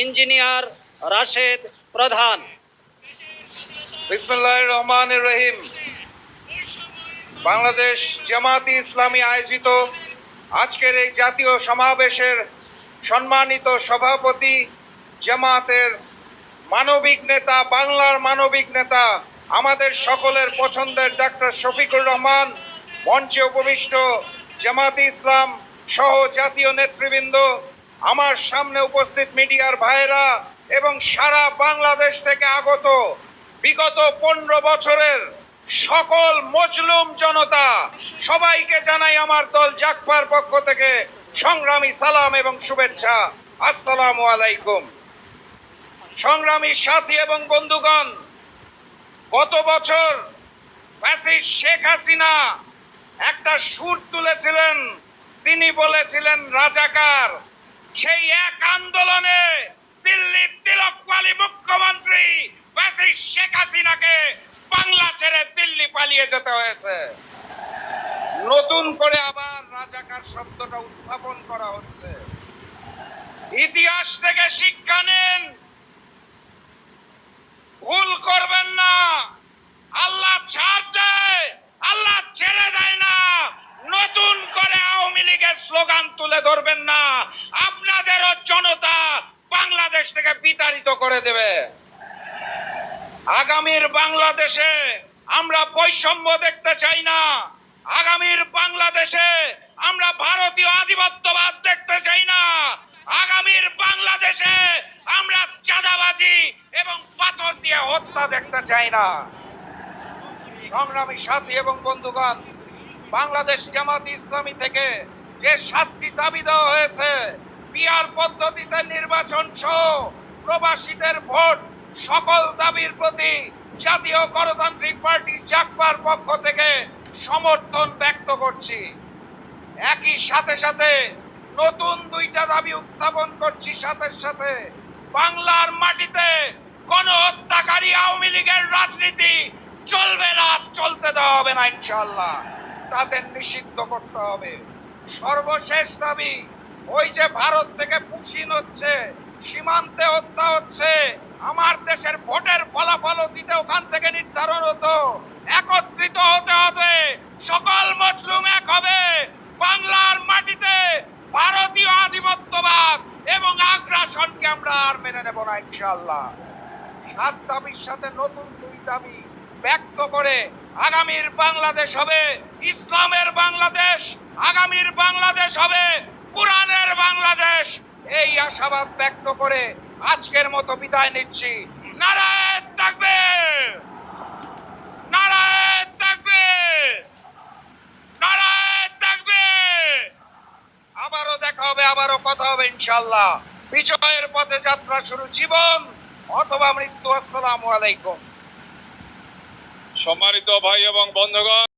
Engineer Rashed প্রধান। বিসমিল্লাহির রহমানির রহিম। বাংলাদেশ জামায়াতে ইসলামী আয়োজিত আজকের এই জাতীয় সমাবেশের সম্মানিত সভাপতি, জামায়াতের মানবিক নেতা, বাংলার মানবিক নেতা, আমাদের সকলের পছন্দের ডাক্তার শফিকুর রহমান, মঞ্চে উপবিষ্ট জামায়াতে ইসলাম সহ জাতীয় নেতৃবৃন্দ, আমার সামনে উপস্থিত মিডিয়ার ভাইয়েরা এবং সারা বাংলাদেশ থেকে আগত বিগত 15 বছরের সকল মজলুম জনতা, সবাইকে জানাই আমার দল জাগফার পক্ষ থেকে সংগ্রামী সালাম এবং শুভেচ্ছা। আসসালামু আলাইকুম। সংগ্রামী সাথী এবং বন্ধুগণ, গত বছর ফ্যাসিস্ট শেখ হাসিনা একটা সুর তুলেছিলেন, তিনি বলেছিলেন রাজাকার। সেই এক আন্দোলনে দিল্লির তিলকওয়ালী মুখ্যমন্ত্রী ফ্যাসিস্ট শেখ হাসিনাকে বাংলা ছেড়ে দিল্লি পালিয়ে যেতে হয়েছে। নতুন করে আবার রাজাকার শব্দটা উত্থাপন করা হচ্ছে। ইতিহাস থেকে শিক্ষা নিন, ভুল করবেন না। আল্লাহ ছাড় দেয়, আল্লাহ ছেড়ে দেয় না। নতুন করে আওয়ামী লীগের স্লোগান তুলে ধরবেন না, আপনাদেরও জনতা বাংলাদেশ থেকে বিতাড়িত করে দেবে। আগামীর বাংলাদেশে আমরা বৈষম্য দেখতে চাই না। আগামীর বাংলাদেশে আমরা ভারতীয় আধিপত্যবাদ দেখতে চাই না। আগামীর বাংলাদেশে আমরা চাঁদাবাজি এবং পাথর দিয়ে হত্যা দেখতে চাই না। সংগ্রামী সাথী এবং বন্ধুগণ, বাংলাদেশ জামায়াতে ইসলামী থেকে যে 7টি দাবি দেওয়া হয়েছে, পিআর পদ্ধতিতে নির্বাচন সহ প্রবাসীদের ভোট, সকল দাবির প্রতি জাতীয় গণতান্ত্রিক পার্টি জাগফার পক্ষ থেকে সমর্থন ব্যক্ত করছি। একই সাথে সাথে নতুন 2টা দাবি উত্থাপন করছি। সাথে সাথে বাংলার মাটিতে গণহত্যাকারী আওয়ামী লীগের রাজনীতি চলবে না, চলতে দেওয়া হবে না ইনশাআল্লাহ। তাদের নিষিদ্ধ করতে হবে। সর্বশেষ দাবি, ওই যে ভারত থেকে পুশিন হচ্ছে, সীমান্তে হত্যা হচ্ছে, আমার দেশের ভোটের ফলাফল অতীতে ওখান থেকে নির্ধারণ হতো। একত্রিত হতে হবে, সকল মজলুম এক হবে। বাংলার মাটিতে ভারতীয় আধিপত্যবাদ এবং আগ্রাসনকে আমরা আর মেনে নেব না ইনশাআল্লাহ। 7 দাবির সাথে নতুন 2 দাবি ব্যক্ত করে আগামীর বাংলাদেশ হবে ইসলামের বাংলাদেশ, আগামীর বাংলাদেশ হবে কোরআনের বাংলাদেশ। এই আশাবাদ ব্যক্ত করে আজকের মতো বিদায় নিচ্ছি। নারায়ে তাকবীর, নারায়ে তাকবীর, নারায়ে তাকবীর। আবারও দেখা হবে, আবারও কথা হবে ইনশাআল্লাহ। বিজয়ের পথে যাত্রা শুরু, জীবন অথবা মৃত্যু। আসসালামু আলাইকুম। সম্মানিত ভাই এবং বন্ধুগণ।